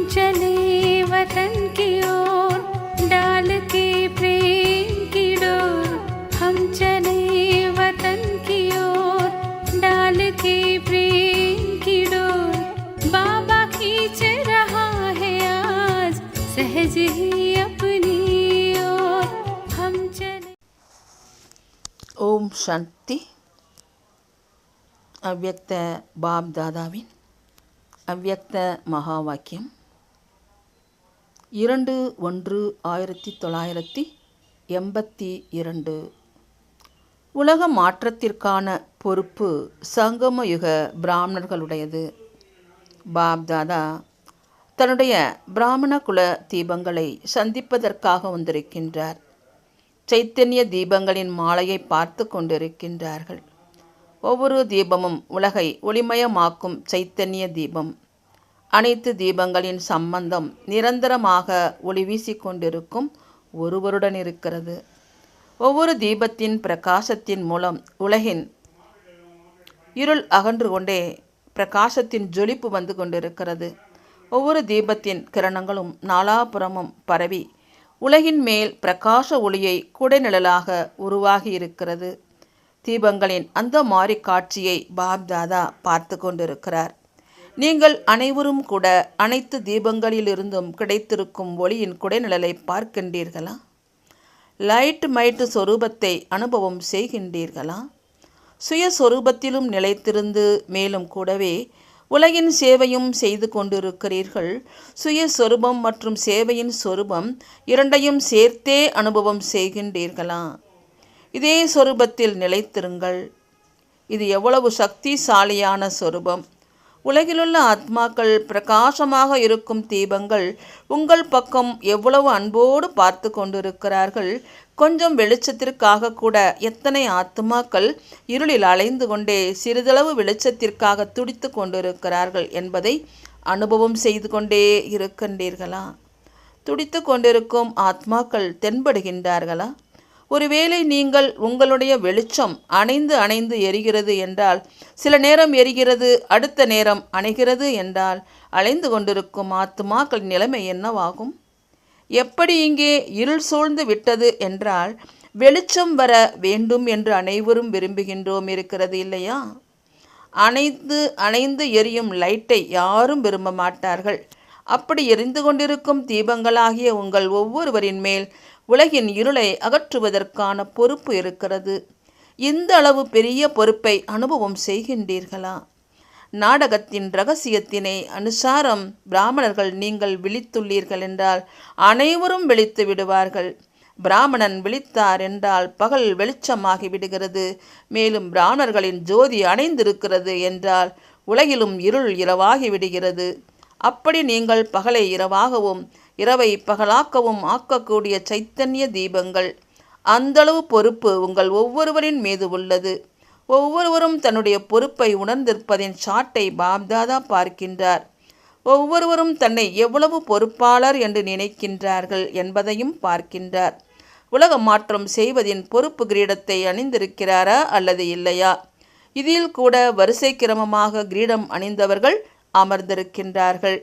चले वतन की ओर डाल के प्रेम की डोर। हम चले वतन की ओर डाल के प्रेम की डोर। बाबा खींच रहा है आज सहज ही अपनी ओर। हम चले। ஓம் சாந்தி. அவ்யக்த பாப் தாதாவின் அவ்யக்த மகா வாக்கியம் 2/1/1982. உலக மாற்றத்திற்கான பொறுப்பு சங்கமயுக பிராமணர்களுடையது. பாப் தாதா தன்னுடைய பிராமண குல தீபங்களை சந்திப்பதற்காக வந்திருக்கின்றார். சைத்தன்ய தீபங்களின் மாலையை பார்த்து கொண்டிருக்கின்றார்கள். ஒவ்வொரு தீபமும் உலகை ஒளிமயமாக்கும் சைத்தன்ய தீபம். அனைத்து தீபங்களின் சம்பந்தம் நிரந்தரமாக ஒளி வீசிக்கொண்டிருக்கும் ஒருவருடன் இருக்கிறது. ஒவ்வொரு தீபத்தின் பிரகாசத்தின் மூலம் உலகின் இருள் அகன்று கொண்டே பிரகாசத்தின் ஜொலிப்பு வந்து கொண்டிருக்கிறது. ஒவ்வொரு தீபத்தின் கிரணங்களும் நாலாபுறமும் பரவி உலகின் மேல் பிரகாச ஒளியை குடைநிழலாக உருவாகி இருக்கிறது. தீபங்களின் அந்த மாறி காட்சியை பாப் தாதா பார்த்து கொண்டிருக்கிறார். நீங்கள் அனைவரும் கூட அனைத்து தீபங்களிலிருந்தும் கிடைத்திருக்கும் ஒளியின் குடைநிழலை பார்க்கின்றீர்களா? லைட் மைட் சொரூபத்தை அனுபவம் செய்கின்றீர்களா? சுயஸ்வரூபத்திலும் நிலைத்திருந்து மேலும் கூடவே உலகின் சேவையும் செய்து கொண்டிருக்கிறீர்கள். சுயஸ்வரூபம் மற்றும் சேவையின் சொரூபம் இரண்டையும் சேர்த்தே அனுபவம் செய்கின்றீர்களா? இதே சொரூபத்தில் நிலைத்திருங்கள். இது எவ்வளவு சக்திசாலியான சொரூபம்! உலகிலுள்ள ஆத்மாக்கள் பிரகாசமாக இருக்கும் தீபங்கள் உங்கள் பக்கம் எவ்வளவு அன்போடு பார்த்து கொண்டிருக்கிறார்கள். கொஞ்சம் வெளிச்சத்திற்காக கூட எத்தனை ஆத்மாக்கள் இருளில் அலைந்து கொண்டே சிறிதளவு வெளிச்சத்திற்காக துடித்து கொண்டிருக்கிறார்கள் என்பதை அனுபவம் செய்து கொண்டே இருக்கின்றீர்களா? துடித்து கொண்டிருக்கும் ஆத்மாக்கள் தென்படுகின்றார்களா? ஒருவேளை நீங்கள் உங்களுடைய வெளிச்சம் அணைந்து எரிகிறது என்றால், சில நேரம் எரிகிறது, அடுத்த நேரம் அணைகிறது என்றால், அலைந்து கொண்டிருக்கும் ஆத்மாக்கள் நிலைமை என்னவாகும்? எப்படி இங்கே இருள் சூழ்ந்து விட்டது என்றால், வெளிச்சம் வர வேண்டும் என்று அனைவரும் விரும்புகின்றோம் இருக்கிறது இல்லையா? அணைந்து எரியும் லைட்டை யாரும் விரும்ப மாட்டார்கள். அப்படி எரிந்து கொண்டிருக்கும் தீபங்களாகிய உங்கள் ஒவ்வொருவரின் மேல் உலகின் இருளை அகற்றுவதற்கான பொறுப்பு இருக்கிறது. இந்த அளவு பெரிய பொறுப்பை அனுபவம் செய்கின்றீர்களா? நாடகத்தின் இரகசியத்தினை அனுசாரம் பிராமணர்கள் நீங்கள் விழித்துள்ளீர்கள் என்றால் அனைவரும் விழித்து விடுவார்கள். பிராமணன் விழித்தார் என்றால் பகல் வெளிச்சமாகி விடுகிறது. மேலும் பிராமணர்களின் ஜோதி அணைந்திருக்கிறது என்றால் உலகிலும் இருள் இரவாகி விடுகிறது. அப்படி நீங்கள் பகலை இரவாகவும் இரவை பகலாக்கவும் ஆக்கக்கூடிய சைத்தன்ய தீபங்கள். அந்தளவு பொறுப்பு உங்கள் ஒவ்வொருவரின் மீது உள்ளது. ஒவ்வொருவரும் தன்னுடைய பொறுப்பை உணர்ந்திருப்பதின் சாட்டை பாப்தாதா பார்க்கின்றார். ஒவ்வொருவரும் தன்னை எவ்வளவு பொறுப்பாளர் என்று நினைக்கின்றார்கள் என்பதையும் பார்க்கின்றார். உலக மாற்றம் செய்வதின் பொறுப்பு கிரீடத்தை அணிந்திருக்கிறாரா அல்லது இல்லையா? இதில் கூட வரிசை கிரமமாக கிரீடம் அணிந்தவர்கள் அமர்ந்திருக்கின்றார்கள்.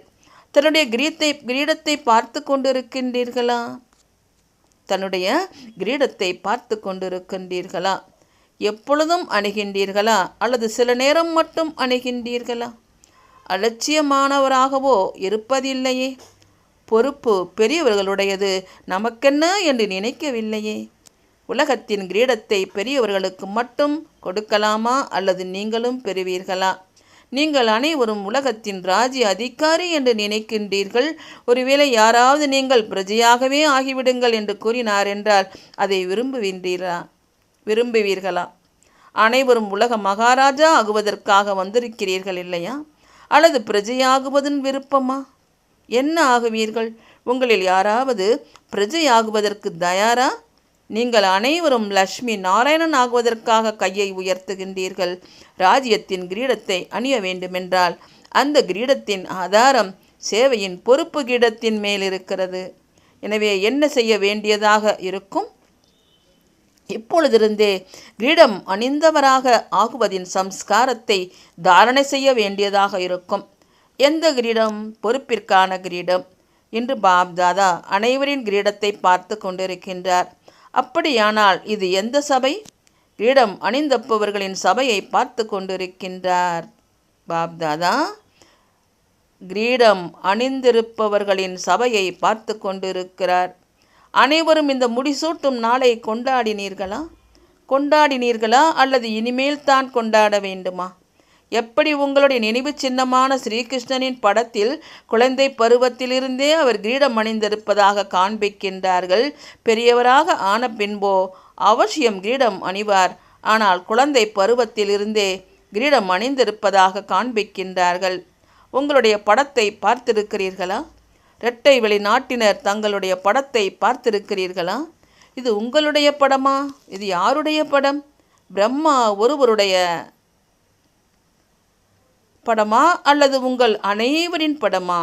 தன்னுடைய கிரீடத்தை பார்த்து கொண்டிருக்கின்றீர்களா? தன்னுடைய கிரீடத்தை பார்த்து கொண்டிருக்கின்றீர்களா? எப்பொழுதும் அணுகின்றீர்களா அல்லது சில நேரம் மட்டும் அணுகின்றீர்களா? அலட்சியமானவராகவோ இருப்பதில்லையே. பொறுப்பு பெரியவர்களுடையது, நமக்கென்ன என்று நினைக்கவில்லையே. உலகத்தின் கிரீடத்தை பெரியவர்களுக்கு மட்டும் கொடுக்கலாமா அல்லது நீங்களும் பெறுவீர்களா? நீங்கள் அனைவரும் உலகத்தின் ராஜ்ய அதிகாரி என்று நினைக்கின்றீர்கள். ஒருவேளை யாராவது நீங்கள் பிரஜையாகவே ஆகிவிடுங்கள் என்று கூறினார் என்றால் அதை விரும்புவீர்களா? அனைவரும் உலக மகாராஜா ஆகுவதற்காக வந்திருக்கிறீர்கள் இல்லையா? அல்லது பிரஜையாகுவதன் விருப்பமா? என்ன ஆகுவீர்கள்? உங்களில் யாராவது பிரஜையாகுவதற்கு தயாரா? நீங்கள் அனைவரும் லக்ஷ்மி நாராயணன் ஆகுவதற்காக கையை உயர்த்துகின்றீர்கள். ராஜ்யத்தின் கிரீடத்தை அணிய வேண்டுமென்றால் அந்த கிரீடத்தின் ஆதாரம் சேவையின் பொறுப்பு கிரீடத்தின் மேல் இருக்கிறது. எனவே என்ன செய்ய வேண்டியதாக இருக்கும்? இப்பொழுதிருந்தே கிரீடம் அணிந்தவராக ஆகுவதின் சம்ஸ்காரத்தை தாரணை செய்ய வேண்டியதாக இருக்கும். எந்த கிரீடம்? பொறுப்பிற்கான கிரீடம். இன்று பாப்தாதா அனைவரின் கிரீடத்தை பார்த்து கொண்டிருக்கின்றார். அப்படியானால் இது எந்த சபை? கிரீடம் அணிந்தப்பவர்களின் சபையை பார்த்து கொண்டிருக்கின்றார். பாப்தாதா கிரீடம் அணிந்திருப்பவர்களின் சபையை பார்த்து கொண்டிருக்கிறார். அனைவரும் இந்த முடிசூட்டும் நாளை கொண்டாடினீர்களா அல்லது இனிமேல் தான் கொண்டாட வேண்டுமா? எப்படி உங்களுடைய நினைவு சின்னமான ஸ்ரீகிருஷ்ணனின் படத்தில் குழந்தை பருவத்திலிருந்தே அவர் கிரீடம் அணிந்திருப்பதாக காண்பிக்கின்றார்கள். பெரியவராக ஆன பின்போ அவசியம் கிரீடம் அணிவார். ஆனால் குழந்தை பருவத்திலிருந்தே கிரீடம் அணிந்திருப்பதாக காண்பிக்கின்றார்கள். உங்களுடைய படத்தை பார்த்திருக்கிறீர்களா? இரட்டை வெளிநாட்டினர் தங்களுடைய படத்தை பார்த்திருக்கிறீர்களா? இது உங்களுடைய படமா? இது யாருடைய படம்? பிரம்மா ஒருவருடைய படமா அல்லது உங்கள் அனைவரின் படமா?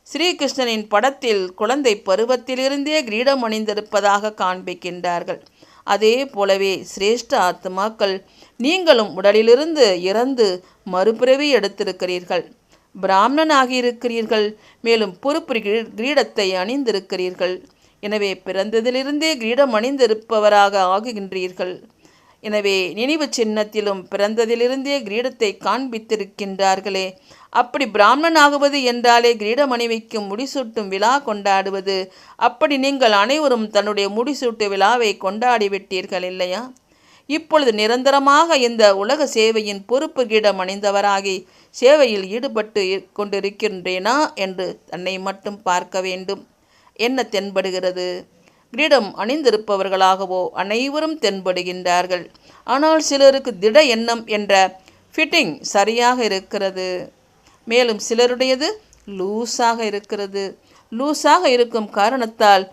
ஸ்ரீகிருஷ்ணனின் படத்தில் குழந்தை பருவத்திலிருந்தே கிரீடம் அணிந்திருப்பதாக காண்பிக்கின்றார்கள். அதே போலவே சிரேஷ்ட ஆத்மாக்கள் நீங்களும் உடலிலிருந்து இறந்து மறுபிறவி எடுத்திருக்கிறீர்கள். பிராமணனாகியிருக்கிறீர்கள். மேலும் பொறுப்பு கிரீடத்தை அணிந்திருக்கிறீர்கள். எனவே பிறந்ததிலிருந்தே கிரீடம் அணிந்திருப்பவராக ஆகுகின்றீர்கள். எனவே நினைவு சின்னத்திலும் பிறந்ததிலிருந்தே கிரீடத்தை காண்பித்திருக்கின்றார்களே. அப்படி பிராமணனாகுவது என்றாலே கிரீடம் அணிவிக்கும் முடிசூட்டும் விழா கொண்டாடுவது. அப்படி நீங்கள் அனைவரும் தன்னுடைய முடிசூட்டு விழாவை கொண்டாடிவிட்டீர்கள் இல்லையா? இப்பொழுது நிரந்தரமாக இந்த உலக சேவையின் பொறுப்பு கிரீடம் அணிந்தவராகி சேவையில் ஈடுபட்டு கொண்டிருக்கின்றேனா என்று தன்னை மட்டும் பார்க்க வேண்டும். என்ன தென்படுகிறது? கிரீடம் அணிந்திருப்பவர்களாகவோ அனைவரும் தென்படுகின்றார்கள். ஆனால் சிலருக்கு திட எண்ணம் என்ற ஃபிட்டிங் சரியாக இருக்கிறது. மேலும் சிலருடையது லூஸாக இருக்கிறது. லூஸாக இருக்கும் காரணத்தால்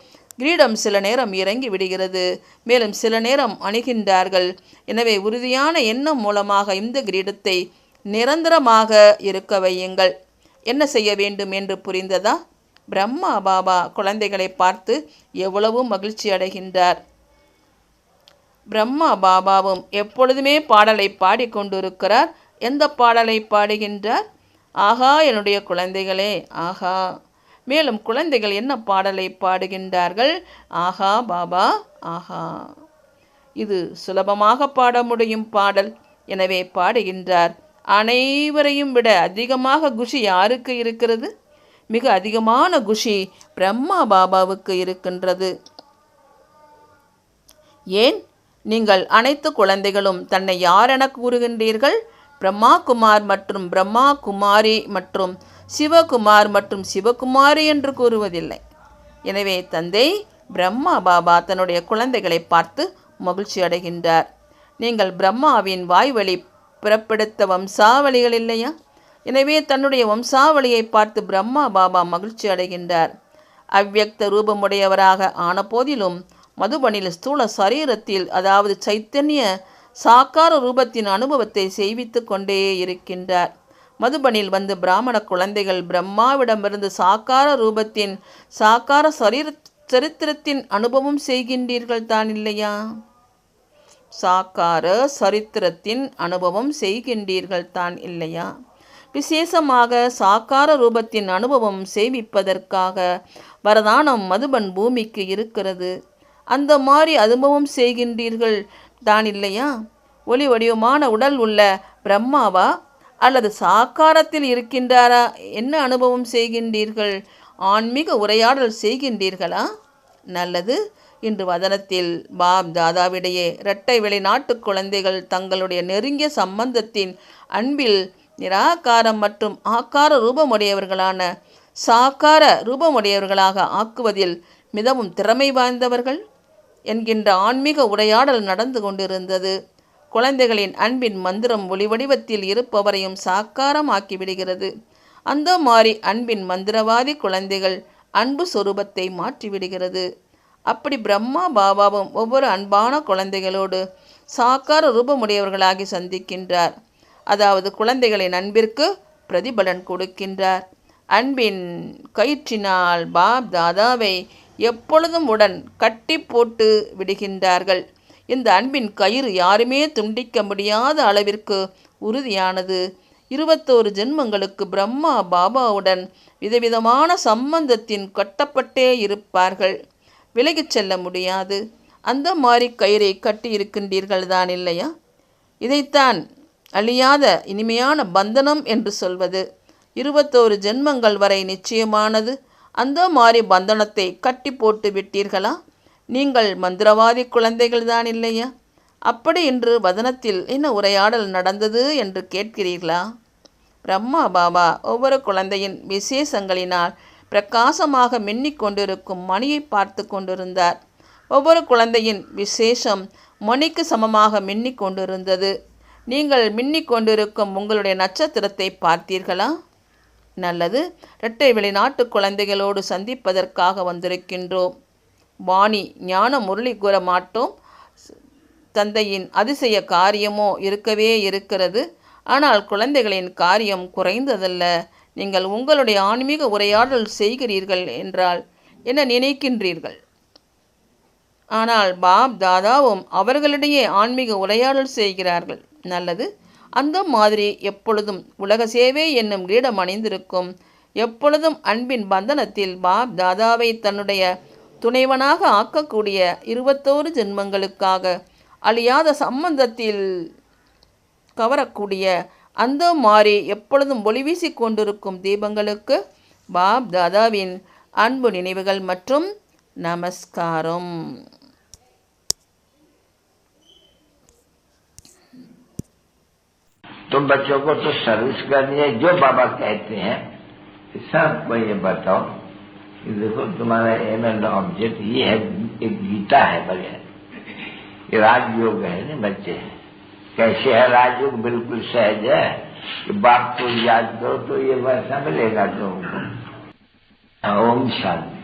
கிரீடம் சில நேரம் இறங்கி விடுகிறது. மேலும் சில நேரம் அணிகின்றார்கள். எனவே உறுதியான எண்ணம் மூலமாக இந்த கிரீடத்தை நிரந்தரமாக இருக்க வையுங்கள். என்ன செய்ய வேண்டும் என்று புரிந்ததா? பிரம்மா பாபா குழந்தைகளை பார்த்து எவ்வளவு மகிழ்ச்சி அடைகின்றார். பிரம்மா பாபாவும் எப்பொழுதுமே பாடலை பாடிக்கொண்டிருக்கிறார். எந்த பாடலை பாடுகின்றார்? ஆஹா என்னுடைய குழந்தைகளே ஆஹா. மேலும் குழந்தைகள் என்ன பாடலை பாடுகின்றார்கள்? ஆஹா பாபா ஆஹா. இது சுலபமாக பாட முடியும் பாடல். எனவே பாடுகின்றார். அனைவரையும் விட அதிகமாக குஷி யாருக்கு இருக்கிறது? மிக அதிகமான குஷி பிரம்மா பாபாவுக்கு இருக்கின்றது. ஏன்? நீங்கள் அனைத்து குழந்தைகளும் தன்னை யாரென கூறுகின்றீர்கள்? பிரம்மா குமார் மற்றும் பிரம்மா குமாரி மற்றும் சிவகுமார் மற்றும் சிவகுமாரி என்று கூறுவதில்லை. எனவே தந்தை பிரம்மா பாபா தன்னுடைய குழந்தைகளை பார்த்து மகிழ்ச்சி அடைகின்றார். நீங்கள் பிரம்மாவின் வாய்வழி பிறப்பெடுத்த வம்சாவளிகள் இல்லையா? எனவே தன்னுடைய வம்சாவளியை பார்த்து பிரம்மா பாபா மகிழ்ச்சி அடைகின்றார். அவ்யக்த ரூபமுடையவராக ஆன போதிலும் மதுபனில் ஸ்தூல சரீரத்தில் அதாவது சைத்தன்ய சாக்கார ரூபத்தின் அனுபவத்தை செய்வித்து கொண்டே இருக்கின்றார். மதுபனில் வந்து பிராமண குழந்தைகள் பிரம்மாவிடமிருந்து சாக்கார ரூபத்தின் சாக்கார சரித்திரத்தின் அனுபவம் செய்கின்றீர்கள் தான் இல்லையா? சாக்கார சரித்திரத்தின் அனுபவம் செய்கின்றீர்கள் தான் இல்லையா? விசேஷமாக சாக்கார ரூபத்தின் அனுபவம் செய்விப்பதற்காக வரதானம் மதுபன் பூமிக்கு இருக்கிறது. அந்த மாதிரி அனுபவம் செய்கின்றீர்கள் தான் இல்லையா? ஒளி வடிவமான உடல் உள்ள பிரம்மாவா அல்லது சாக்காரத்தில் இருக்கின்றாரா? என்ன அனுபவம் செய்கின்றீர்கள்? ஆன்மீக உரையாடல் செய்கின்றீர்களா? நல்லது. இன்று வதனத்தில் பாப் தாதாவிடையே இரட்டை வெளிநாட்டு குழந்தைகள் தங்களுடைய நெருங்கிய சம்பந்தத்தின் அன்பில் நிராகாரம் மற்றும் ஆக்கார ரூபமுடையவர்களான சாக்கார ரூபமுடையவர்களாக ஆக்குவதில் மிகவும் திறமை வாய்ந்தவர்கள் என்கின்ற ஆன்மீக உரையாடல் நடந்து கொண்டிருந்தது. குழந்தைகளின் அன்பின் மந்திரம் ஒளி வடிவத்தில் இருப்பவரையும் சாக்காரமாக்கி விடுகிறது. அந்த மாதிரி அன்பின் மந்திரவாதி குழந்தைகள் அன்பு சொரூபத்தை மாற்றிவிடுகிறது. அப்படி பிரம்மா பாபாவும் ஒவ்வொரு அன்பான குழந்தைகளோடு சாக்கார ரூபமுடையவர்களாகி சந்திக்கின்றார். அதாவது குழந்தைகளின் அன்பிற்கு பிரதிபலன் கொடுக்கின்றார். அன்பின் கயிற்றினால் பாப் தாதாவை எப்பொழுதும் உடன் கட்டி போட்டு விடுகின்றார்கள். இந்த அன்பின் கயிறு யாருமே துண்டிக்க முடியாத அளவிற்கு உறுதியானது. 21 ஜென்மங்களுக்கு பிரம்மா பாபாவுடன் விதவிதமான சம்பந்தத்தின் கட்டப்பட்டே இருப்பார்கள். விலகிச் செல்ல முடியாது. அந்த மாதிரி கயிறை கட்டி இருக்கின்றீர்கள் தான் இல்லையா? இதைத்தான் அழியாத இனிமையான பந்தனம் என்று சொல்வது. 21 ஜென்மங்கள் வரை நிச்சயமானது. அந்த மாதிரி பந்தனத்தை கட்டி போட்டு விட்டீர்களா? நீங்கள் மந்திரவாதி குழந்தைகள் தான் இல்லையா? அப்படி இன்று வதனத்தில் என்ன உரையாடல் நடந்தது என்று கேட்கிறீர்களா? பிரம்மா பாபா ஒவ்வொரு குழந்தையின் விசேஷங்களினால் பிரகாசமாக மின்னிக் கொண்டிருக்கும் மணியை பார்த்து கொண்டிருந்தார். ஒவ்வொரு குழந்தையின் விசேஷம் மணிக்கு சமமாக மின்னிக் கொண்டிருந்தது. நீங்கள் மின்னிக் கொண்டிருக்கும் உங்களுடைய நட்சத்திரத்தை பார்த்தீர்களா? நல்லது. இரட்டை வெளிநாட்டு குழந்தைகளோடு சந்திப்பதற்காக வந்திருக்கின்றோம். வாணி ஞான முரளி கூற மாட்டோம். தந்தையின் அதிசய காரியமோ இருக்கவே இருக்கிறது. ஆனால் குழந்தைகளின் காரியம் குறைந்ததல்ல. நீங்கள் உங்களுடைய ஆன்மீக உரையாடல் செய்கிறீர்கள் என்றால் என்ன நினைக்கின்றீர்கள்? ஆனால் பாப் தாதாவும் அவர்களிடையே ஆன்மீக உரையாடல் செய்கிறார்கள். நல்லது. அந்த மாதிரி எப்பொழுதும் உலக சேவை என்னும் கிரீடம் அணிந்திருக்கும், எப்பொழுதும் அன்பின் பந்தனத்தில் பாப் தாதாவை தன்னுடைய துணைவனாக ஆக்கக்கூடிய 21 ஜென்மங்களுக்காக அழியாத சம்பந்தத்தில் கவரக்கூடிய அந்த மாதிரி எப்பொழுதும் ஒளிவீசி கொண்டிருக்கும் தீபங்களுக்கு பாப் தாதாவின் அன்பு நினைவுகள் மற்றும் நமஸ்காரம். तो बच्चों को तो सर्विस करनी है, जो बाबा कहते हैं सबको ये बताओ कि देखो तुम्हारा एम एंड ऑब्जेक्ट ये है, एक गीता है बढ़िया, ये राजयोग है ना बच्चे। कैसे है राजयोग? बिल्कुल सहज है कि बाप को याद करो तो ये वैसा मिलेगा तुमको। ओम शांति।